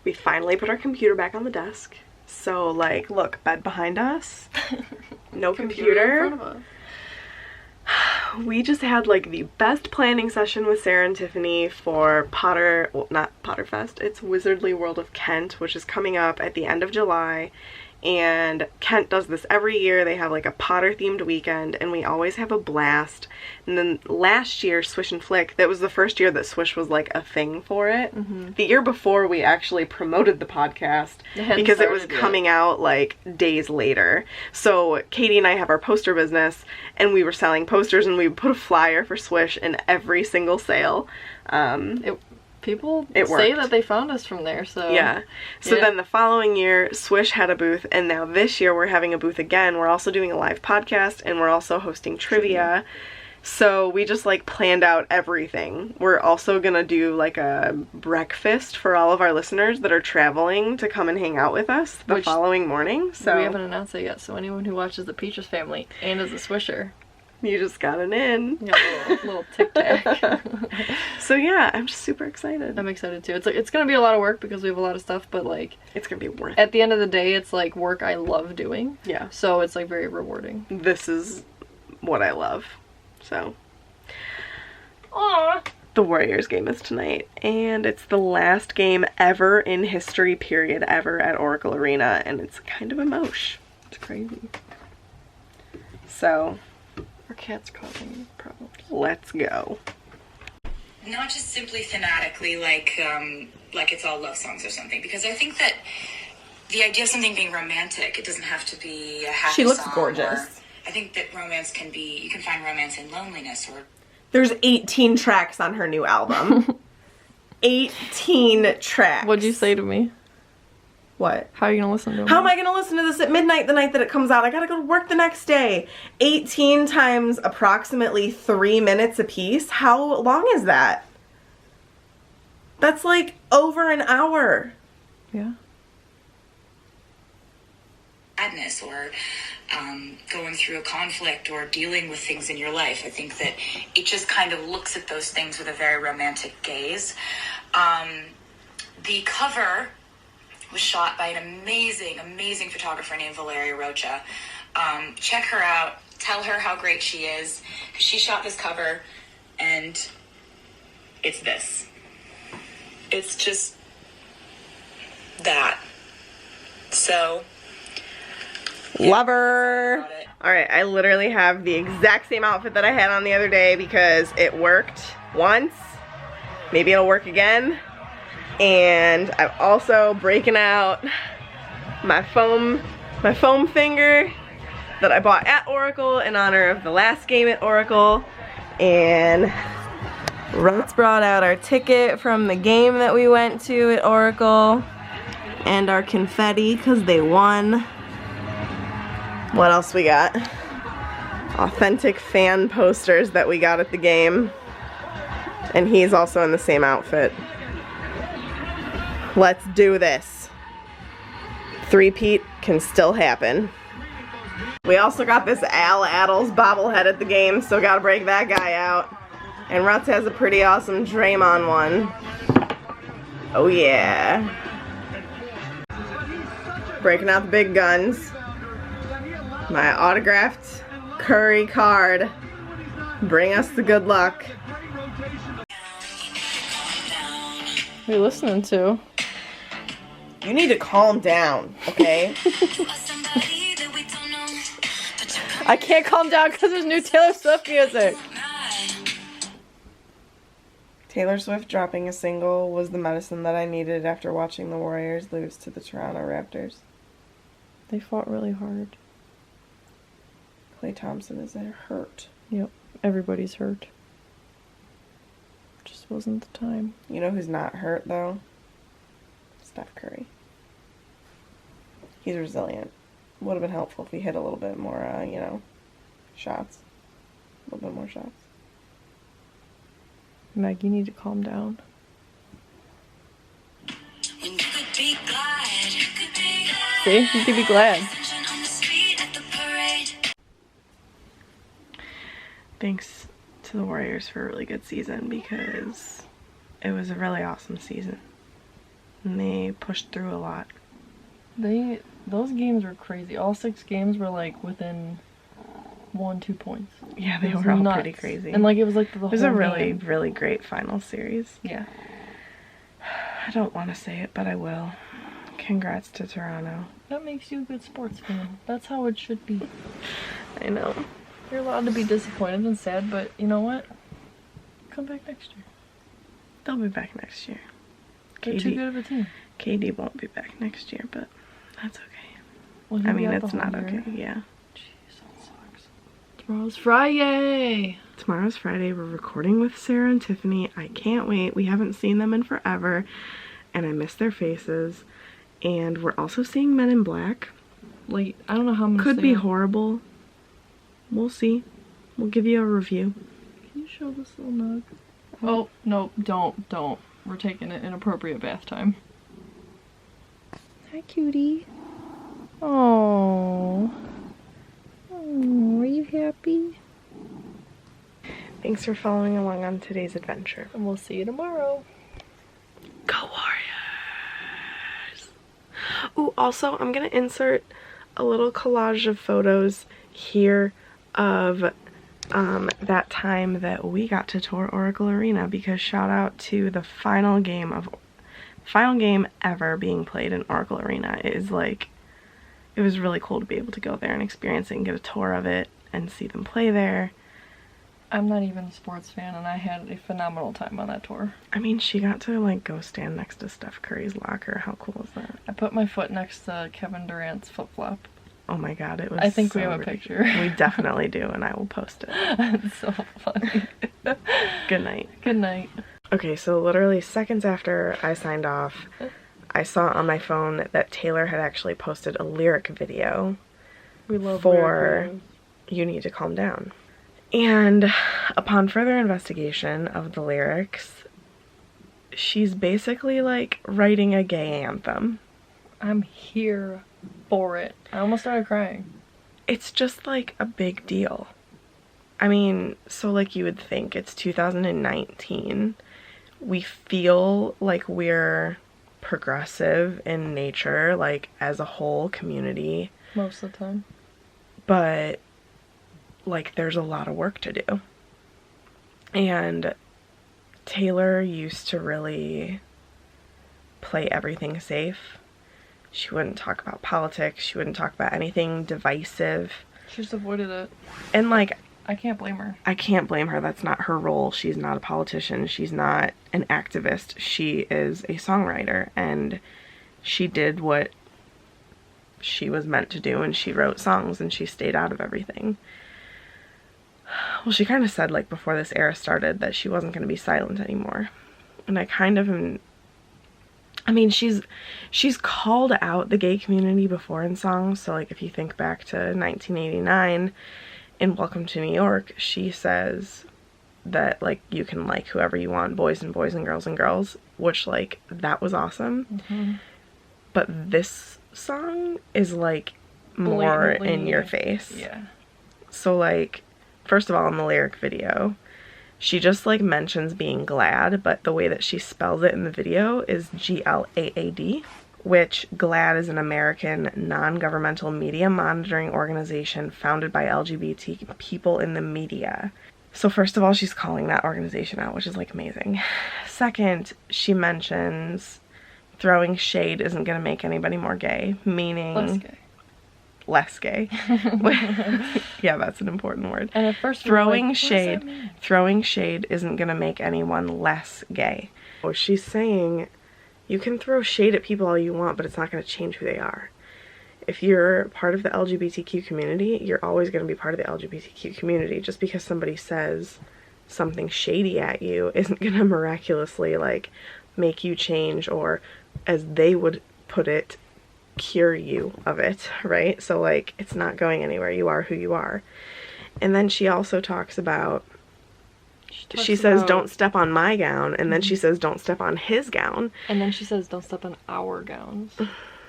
We finally put our computer back on the desk. So, like, look, bed behind us. No computer. In front of us. We just had like the best planning session with Sarah and Tiffany for Potter, well, not Potterfest, it's Wizardly World of Kent, which is coming up at the end of July. And Kent does this every year. They have like a Potter themed weekend and we always have a blast. And then last year, Swish and Flick, that was the first year that Swish was like a thing for it. The year before, we actually promoted the podcast because it was coming out like days later. So Katie and I have our poster business and we were selling posters and we would put a flyer for Swish in every single sale. People say that they found us from there, so... Yeah. So then the following year, Swish had a booth, and now this year we're having a booth again. We're also doing a live podcast, and we're also hosting trivia. So we just, like, planned out everything. We're also gonna do, like, a breakfast for all of our listeners that are traveling to come and hang out with us the following morning. So we haven't announced it yet, so anyone who watches the Petras family and is a Swisher... You just got an in. Yeah, a little tic-tac. So yeah, I'm just super excited. I'm excited too. It's gonna be a lot of work because we have a lot of stuff, but like... It's gonna be worth it. At the end of the day, it's like work I love doing. Yeah. So it's like very rewarding. This is what I love. So... Aww. The Warriors game is tonight, and it's the last game ever in history, period, ever at Oracle Arena, and it's kind of a mosh. It's crazy. So... Our cat's causing problems. Let's go. Not just simply thematically, like it's all love songs or something, because I think that the idea of something being romantic, it doesn't have to be a happy She looks song, gorgeous. I think that romance can be, you can find romance in loneliness or... There's 18 tracks on her new album. 18 tracks. What'd you say to me? What? How are you gonna listen to it? How am I gonna listen to this at midnight the night that it comes out? I gotta go to work the next day. 18 times approximately 3 minutes a piece. How long is that? That's like over an hour. Yeah. Sadness or going through a conflict or dealing with things in your life. I think that it just kind of looks at those things with a very romantic gaze. The cover was shot by an amazing, amazing photographer named Valeria Rocha. Check her out. Tell her how great she is. She shot this cover, and it's this. It's just that. So... Love her. Alright, I literally have the exact same outfit that I had on the other day because it worked once. Maybe it'll work again. And I'm also breaking out my foam finger that I bought at Oracle in honor of the last game at Oracle. And Ruts brought out our ticket from the game that we went to at Oracle. And our confetti because they won. What else we got? Authentic fan posters that we got at the game. And he's also in the same outfit. Let's do this. Three-peat can still happen. We also got this Al Addles bobblehead at the game, so gotta break that guy out. And Ruts has a pretty awesome Draymond one. Oh yeah. Breaking out the big guns. My autographed Curry card. Bring us the good luck. What are you listening to? You need to calm down, okay? I can't calm down because there's new Taylor Swift music. Taylor Swift dropping a single was the medicine that I needed after watching the Warriors lose to the Toronto Raptors. They fought really hard. Klay Thompson is hurt. Yep, everybody's hurt. Just wasn't the time. You know who's not hurt, though? Steph Curry. He's resilient. Would have been helpful if he hit a little bit more, you know, shots. A little bit more shots. Meg, you need to calm down. See? You could be glad. Thanks to the Warriors for a really good season because it was a really awesome season. and they pushed through a lot. Those games were crazy. All 6 games were like within 1-2 points. Yeah, they were all nuts. Pretty crazy. And like it was like the whole It was a really, really great final series. Yeah. I don't want to say it, but I will. Congrats to Toronto. That makes you a good sports fan. That's how it should be. I know. You're allowed to be disappointed and sad, but you know what? Come back next year. They'll be back next year. They're too good of a team. KD won't be back next year, but that's okay. Well, I mean, it's not okay, yeah. Jeez, that sucks. Tomorrow's Friday! Tomorrow's Friday. We're recording with Sarah and Tiffany. I can't wait. We haven't seen them in forever, and I miss their faces. And we're also seeing Men in Black. Like, I don't know how much could be horrible. We'll see. We'll give you a review. Can you show this little nug? Oh, no, don't. We're taking an inappropriate bath time. Hi, cutie. Oh, are you happy? Thanks for following along on today's adventure. And we'll see you tomorrow. Go Warriors! Ooh, also, I'm gonna insert a little collage of photos here of that time that we got to tour Oracle Arena, because shout out to the final game ever being played in Oracle Arena. It was really cool to be able to go there and experience it and get a tour of it and see them play there. I'm not even a sports fan, and I had a phenomenal time on that tour. I mean, she got to like go stand next to Steph Curry's locker. How cool is that? I put my foot next to Kevin Durant's flip-flop. Oh my god, it was I think so we have a picture. We definitely do, and I will post it. It's so funny. Good night. Good night. Okay, so literally seconds after I signed off, I saw on my phone that Taylor had actually posted a lyric video for You Need to Calm Down. And upon further investigation of the lyrics, she's basically like writing a gay anthem. I'm here for it. I almost started crying. It's just like a big deal. I mean, so like you would think it's 2019. We feel like we're progressive in nature, like as a whole community. Most of the time. But like there's a lot of work to do. And Taylor used to really play everything safe. She wouldn't talk about politics. She wouldn't talk about anything divisive. She just avoided it. And like, I can't blame her. I can't blame her. That's not her role. She's not a politician. She's not an activist. She is a songwriter, and she did what she was meant to do, and she wrote songs, and she stayed out of everything. Well, she kind of said, like, before this era started that she wasn't going to be silent anymore. And I kind of am... I mean, she's called out the gay community before in songs. So, like, if you think back to 1989 in Welcome to New York, she says that, like, you can like whoever you want, boys and girls, which, like, that was awesome. Mm-hmm. But this song is, like, more in your face. Yeah. So, like, first of all, in the lyric video, she just, like, mentions being glad, but the way that she spells it in the video is GLAAD, which GLAAD is an American non-governmental media monitoring organization founded by LGBT people in the media. So first of all, she's calling that organization out, which is, like, amazing. Second, she mentions throwing shade isn't going to make anybody more gay, meaning... Less gay. Yeah, that's an important word. And at first throwing shade isn't gonna make anyone less gay. Oh, she's saying you can throw shade at people all you want, but it's not gonna change who they are. If you're part of the LGBTQ community, you're always gonna be part of the LGBTQ community. Just because somebody says something shady at you isn't gonna miraculously, like, make you change, or, as they would put it, cure you of it, right? So, like, it's not going anywhere. You are who you are. And then she also talks about, she says, don't step on my gown, and then she says, don't step on his gown. And then she says, don't step on our gowns.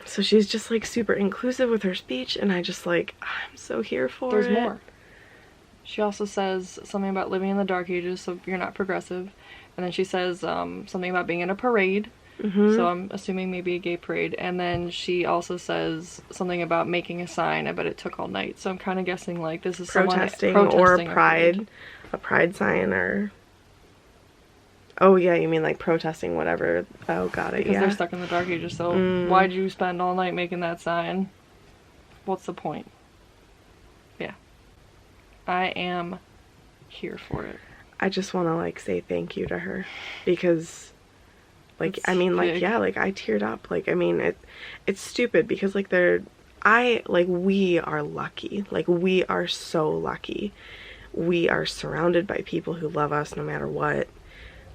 So she's just, like, super inclusive with her speech, and I just, like, I'm so here for it. There's more. She also says something about living in the dark ages, so you're not progressive. And then she says something about being in a parade. So I'm assuming maybe a gay parade. And then she also says something about making a sign. I bet it took all night. So I'm kind of guessing like this is Protesting someone protesting or parade. a pride sign, or... Oh, yeah, you mean like protesting whatever. Oh, got it, Because yeah. they're stuck in the dark ages, so why'd you spend all night making that sign? What's the point? Yeah. I am here for it. I just want to, like, say thank you to her, because, like, That's I mean, like, big. yeah, like, I teared up. Like, I mean, it's stupid, because, like, we are lucky. Like, we are so lucky. We are surrounded by people who love us no matter what.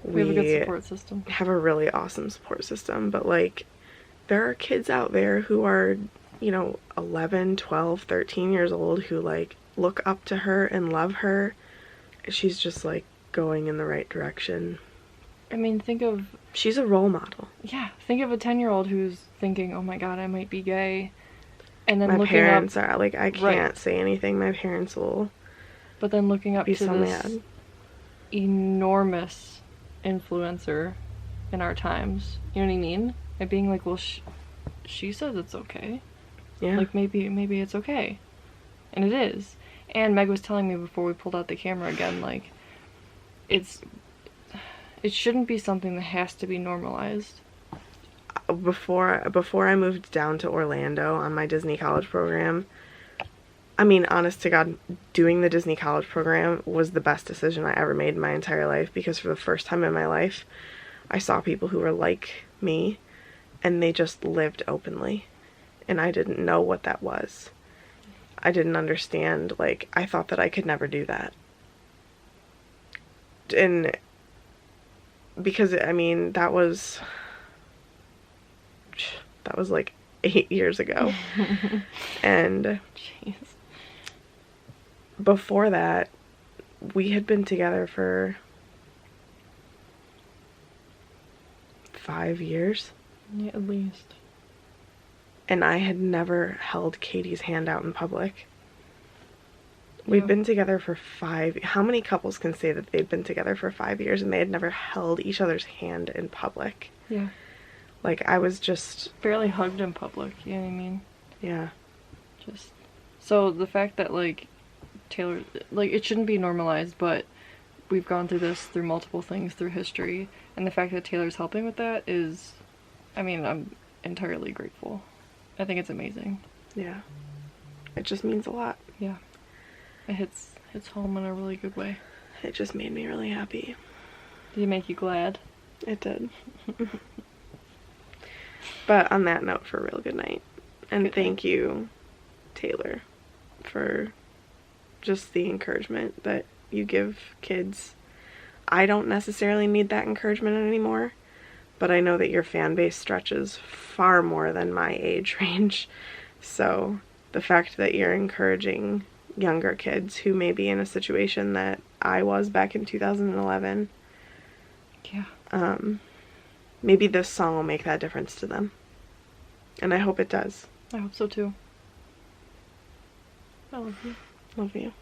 We have a good support system. Have a really awesome support system, but, like, there are kids out there who are, you know, 11, 12, 13 years old who, like, look up to her and love her. She's just, like, going in the right direction. I mean, think of... She's a role model. Yeah, think of a 10-year-old who's thinking, oh my god, I might be gay. And then My looking parents up... are, like, I can't say anything. My parents will But then looking up be to so this mad. enormous influencer in our times. You know what I mean? And being like, well, she says it's okay. Yeah. Like, maybe it's okay. And it is. And Meg was telling me before we pulled out the camera again, like, it shouldn't be something that has to be normalized. Before I moved down to Orlando on my Disney college program, I mean, honest to God, doing the Disney college program was the best decision I ever made in my entire life, because for the first time in my life, I saw people who were like me, and they just lived openly, and I didn't know what that was. I didn't understand, like, I thought that I could never do that. And because, I mean, that was like 8 years ago. And Jeez. before that, we had been together for 5 years. Yeah, at least. And I had never held Katie's hand out in public. We'd Yeah. been together for 5... How many couples can say that they'd been together for 5 years and they had never held each other's hand in public? Yeah. Like, I was just... Barely hugged in public, you know what I mean? Yeah. Just... So, the fact that, like, Taylor... Like, it shouldn't be normalized, but we've gone through this through multiple things through history, and the fact that Taylor's helping with that is... I mean, I'm entirely grateful. I think it's amazing. Yeah. It just means a lot. Yeah. It hits home in a really good way. It just made me really happy. Did it make you glad? It did. But on that note, for a real good night. And Good thank you, Taylor, for just the encouragement that you give kids. I don't necessarily need that encouragement anymore, but I know that your fan base stretches far more than my age range. So the fact that you're encouraging younger kids who may be in a situation that I was back in 2011, Yeah. maybe this song will make that difference to them. And I hope it does. I hope so too. I love you. Love you.